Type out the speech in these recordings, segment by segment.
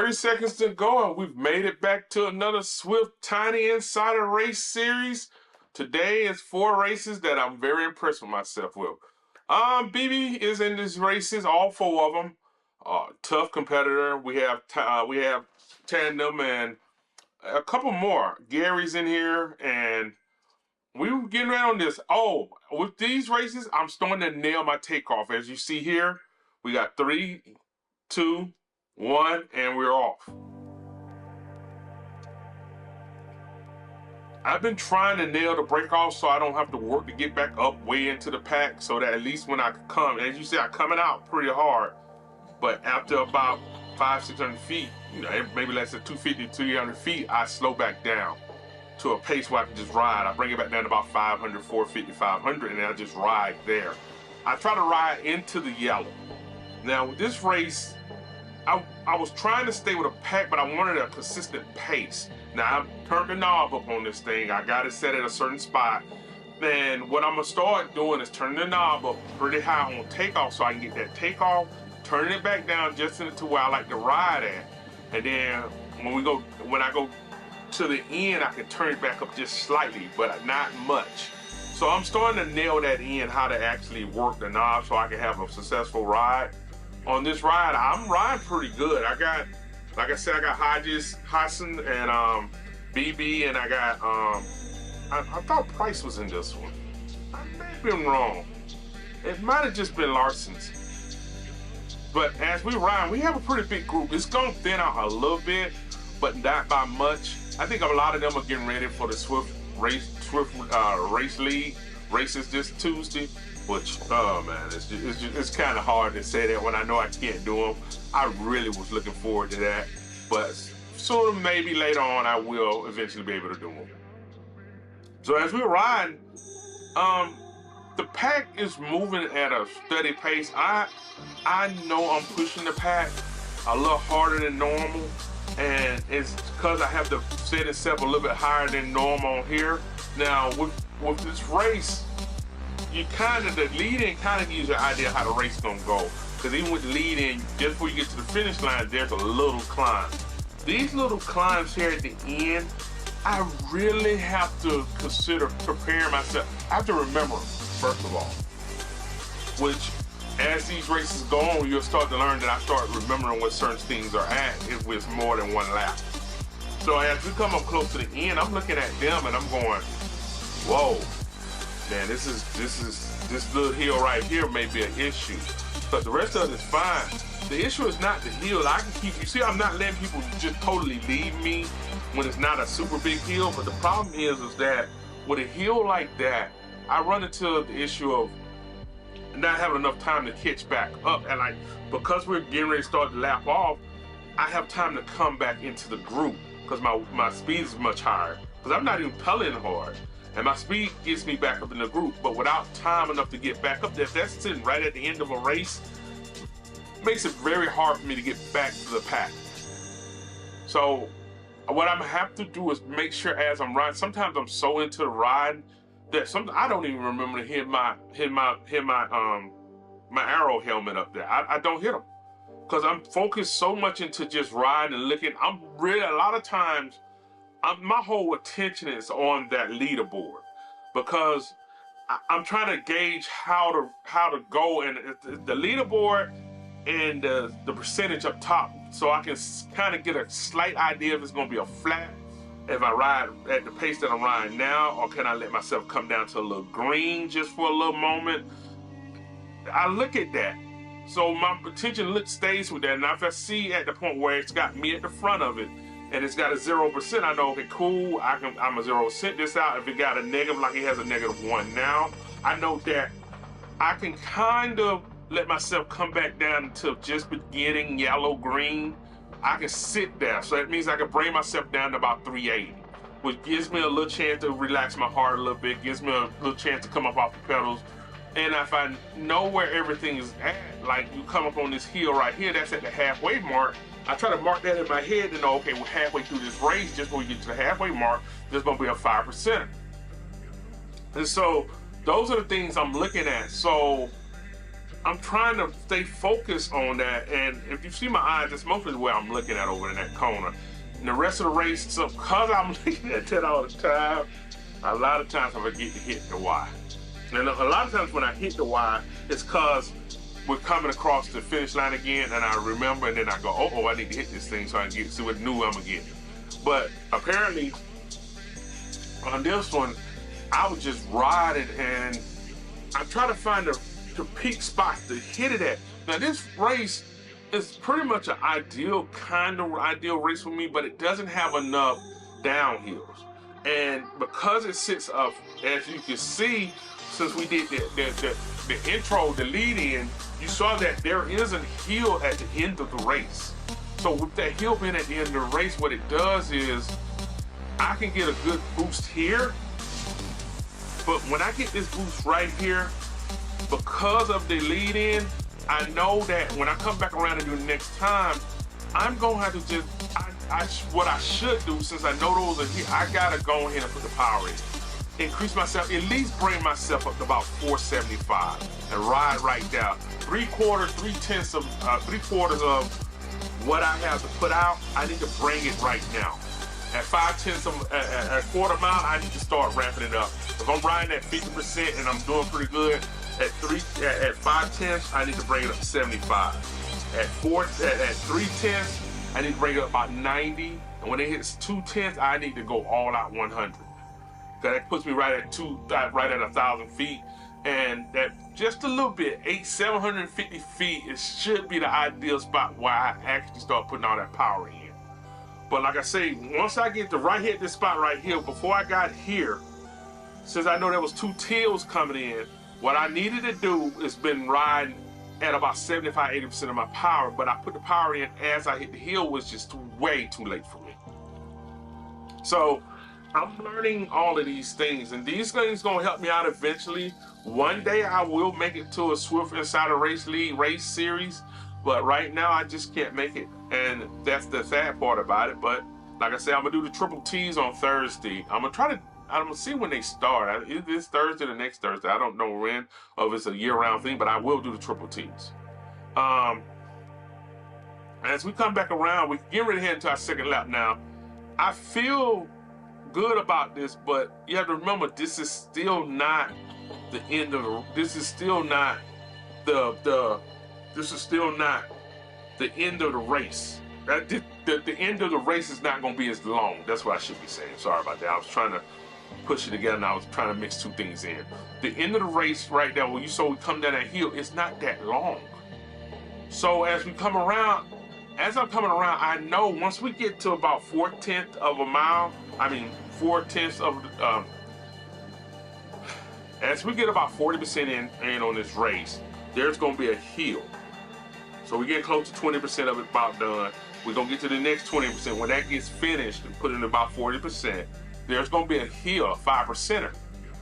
30 seconds to go, and we've made it back to another Zwift Tiny Insider Race series. Today is 4 races that I'm very impressed with myself with. BB is in these races, all 4 of them. Tough competitor. We have Tandem and a couple more. Gary's in here, and we were getting right on this. Oh, with these races, I'm starting to nail my takeoff. As you see here, we got 3, 2, 1, and we're off. I've been trying to nail the break off so I don't have to work to get back up way into the pack, so that at least when I come, as you see, I'm coming out pretty hard, but after about 500-600 feet, you know, maybe less than 250-300 feet, I slow back down to a pace where I can just ride. I bring it back down to about 500, 450, 500, and then I just ride there. I try to ride into the yellow. Now with this race, I was trying to stay with a pack, but I wanted a consistent pace. Now I've turned the knob up on this thing. I got it set at a certain spot. And what I'm gonna start doing is turning the knob up pretty high on takeoff so I can get that takeoff, turning it back down just to where I like to ride at. And then when I go to the end, I can turn it back up just slightly, but not much. So I'm starting to nail that in, how to actually work the knob so I can have a successful ride. On this ride, I'm riding pretty good. I got, like I said, I got Hodges, Hassan, and BB, and I got, I thought Price was in this one. I may have been wrong. It might have just been Larson's. But as we ride, we have a pretty big group. It's gonna thin out a little bit, but not by much. I think a lot of them are getting ready for the Zwift race league races this Tuesday. Which, oh man, it's kind of hard to say that when I know I can't do them. I really was looking forward to that, but sooner, maybe later on, I will eventually be able to do them. So as we're riding, the pack is moving at a steady pace. I know I'm pushing the pack a little harder than normal, and it's because I have to set itself a little bit higher than normal here. Now with this race, the lead-in kind of gives you an idea how the race is gonna go. Because even with the lead-in, just before you get to the finish line, there's a little climb. These little climbs here at the end, I really have to consider preparing myself. I have to remember, first of all, which as these races go on, you'll start to learn that I start remembering what certain things are at if it's more than one lap. So as we come up close to the end, I'm looking at them and I'm going, whoa. Man, this little hill right here may be an issue, but the rest of it is fine. The issue is not the hill. I can keep, you see, I'm not letting people just totally leave me when it's not a super big hill, but the problem is that with a hill like that, I run into the issue of not having enough time to catch back up. And like, because we're getting ready to start the lap off, I have time to come back into the group because my speed is much higher, because I'm not even pedaling hard. And my speed gets me back up in the group, but without time enough to get back up there, if that's sitting right at the end of a race, it makes it very hard for me to get back to the pack. So what I'm gonna have to do is make sure as I'm riding, sometimes I'm so into the ride that I don't even remember to hit my arrow helmet up there. I don't hit them because I'm focused so much into just riding and looking. I'm really, a lot of times, my whole attention is on that leaderboard because I'm trying to gauge how to go, and the leaderboard and the percentage up top, so I can kind of get a slight idea if it's going to be a flat if I ride at the pace that I'm riding now, or can I let myself come down to a little green just for a little moment. I look at that, so my attention stays with that, and if I see at the point where it's got me at the front of it and it's got a 0%, I know, okay, cool, I'm a 0% this out. If it got a negative, like it has a -1 now, I know that I can kind of let myself come back down to just beginning yellow, green. I can sit there, so that means I can bring myself down to about 380, which gives me a little chance to relax my heart a little bit, gives me a little chance to come up off the pedals. And if I know where everything is at, like you come up on this hill right here, that's at the halfway mark, I try to mark that in my head to know, okay, we're halfway through this race, just when we get to the halfway mark, there's gonna be a 5%. And so those are the things I'm looking at. So I'm trying to stay focused on that. And if you see my eyes, that's mostly where I'm looking at over in that corner. And the rest of the race, so because I'm looking at that all the time, a lot of times I forget to hit the Y. And a lot of times when I hit the Y, it's because we're coming across the finish line again, and I remember, and then I go, oh, I need to hit this thing so I can see what new I'm gonna get. But apparently, on this one, I was just riding, and I try to find the peak spots to hit it at. Now this race is pretty much an ideal race for me, but it doesn't have enough downhills. And because it sits up, as you can see, since we did the intro, the lead in, you saw that there is a hill at the end of the race. So with that hill being at the end of the race, what it does is I can get a good boost here. But when I get this boost right here, because of the lead in, I know that when I come back around and do the next time, I'm gonna have to just, what I should do, since I know those are here, I gotta go ahead and put the power in. Increase myself, at least bring myself up to about 475 and ride right down. 3/4 of what I have to put out, I need to bring it right now. At 5/10 of a quarter mile, I need to start ramping it up. If I'm riding at 50% and I'm doing pretty good, at 5/10, I need to bring it up to 75. At 3/10, I need to bring it up about 90. And when it hits 2/10, I need to go all out 100. That puts me right at 1,000 feet. And that just a little bit, 750 feet, it should be the ideal spot where I actually start putting all that power in. But like I say, once I get to hit this spot right here, before I got here, since I know there was 2 tills coming in, what I needed to do is been riding at about 75-80% of my power, but I put the power in as I hit the hill, was just way too late for me. So I'm learning all of these things, and these things gonna help me out eventually. One day I will make it to a Zwift Insider Race League race series, but right now I just can't make it, and that's the sad part about it. But like I said, I'm gonna do the triple T's on Thursday. I'm gonna see when they start. It's this Thursday or the next Thursday. I don't know when, or if it's a year-round thing, but I will do the triple T's. As we come back around, we get ready to head into our second lap now. I feel good about this, but you have to remember, this is still not the end of the. This is still not This is still not the end of the race. The end of the race is not going to be as long. That's what I should be saying. Sorry about that. I was trying to push it together, and I was trying to mix 2 things in. The end of the race right now, when you saw we come down that hill, it's not that long. So as I'm coming around, I know once we get to about 4/10 of a mile, as we get about 40% in on this race, there's going to be a hill. So we get close to 20% of it about done. We're going to get to the next 20%. When that gets finished and put in about 40%, there's going to be a hill, a 5%er.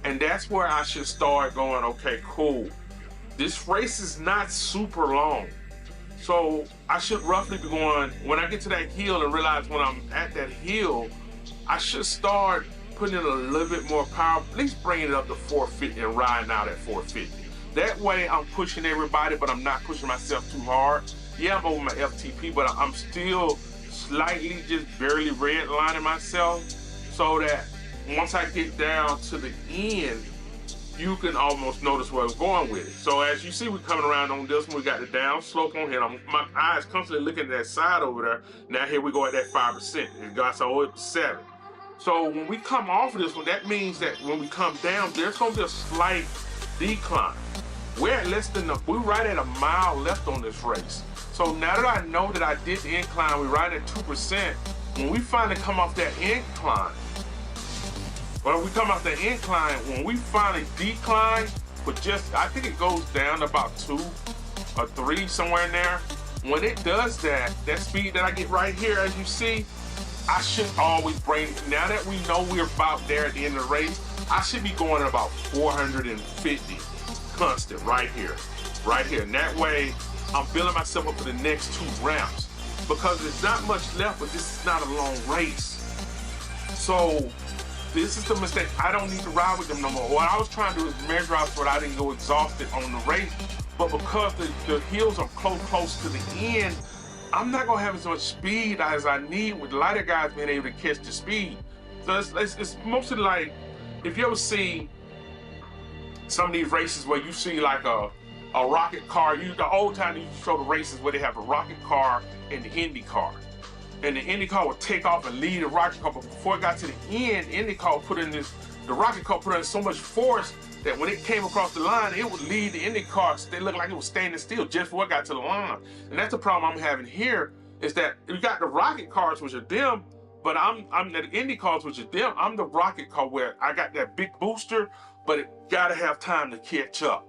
And that's where I should start going, okay, cool. This race is not super long. So I should roughly be going, when I get to that hill and realize when I'm at that hill, I should start putting in a little bit more power, at least bringing it up to 450 and riding out at 450. That way I'm pushing everybody, but I'm not pushing myself too hard. Yeah, I'm over my FTP, but I'm still slightly just barely redlining myself, so that once I get down to the end, you can almost notice where I'm going with it. So as you see, we're coming around on this one. We got the down slope on here. My eyes constantly looking at that side over there. Now here we go at that 5%. It got so up to 7. So when we come off of this one, that means that when we come down, there's going to be a slight decline. We're at we're right at a mile left on this race. So now that I know that I did the incline, we're right at 2%. When we finally come off that incline, when we finally decline, but just, I think it goes down to about 2 or 3, somewhere in there. When it does that speed that I get right here, as you see, I should always bring, now that we know we're about there at the end of the race, I should be going at about 450 constant right here. And that way, I'm building myself up for the next 2 ramps, because there's not much left, but this is not a long race. So this is the mistake. I don't need to ride with them no more. What I was trying to do is measure out so that I didn't go exhausted on the race. but because the hills are close to the end, I'm not gonna have as much speed as I need with lighter guys being able to catch the speed. So it's mostly like, if you ever see some of these races where you see like a rocket car, the old time you show the races where they have a rocket car and the Indy car. And the Indy car would take off and lead the rocket car, but before it got to the end, the rocket car put in so much force that when it came across the line, it would lead the Indy car. It looked like it was standing still just before it got to the line. And that's the problem I'm having here, is that you got the rocket cars, which are them, but I'm the Indy cars, which are them. I'm the rocket car where I got that big booster, but it gotta have time to catch up.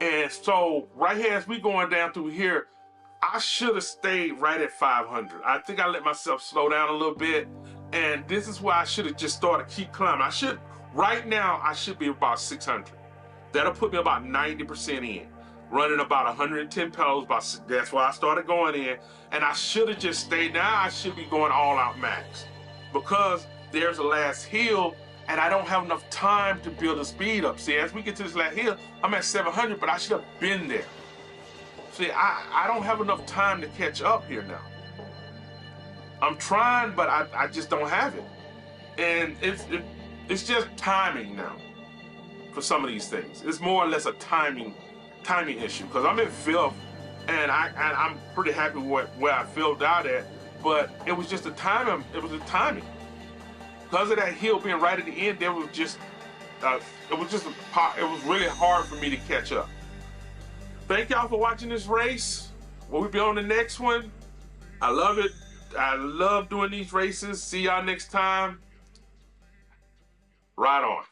And so right here, as we going down through here, I should have stayed right at 500. I think I let myself slow down a little bit, and this is why I should have just started keep climbing. Right now, I should be about 600. That'll put me about 90% in, running about 110 pedals. That's why I started going in, and I should have just stayed. Now I should be going all out max, because there's a last hill, and I don't have enough time to build the speed up. See, as we get to this last hill, I'm at 700, but I should have been there. See, I don't have enough time to catch up here now. I'm trying, but I just don't have it. And it's just timing now for some of these things. It's more or less a timing issue, because I'm in fifth, and I'm pretty happy with where I filled out at, but it was just a timing. It was a timing. Because of that hill being right at the end, it was really hard for me to catch up. Thank y'all for watching this race. We'll be on the next one. I love it. I love doing these races. See y'all next time. Right on.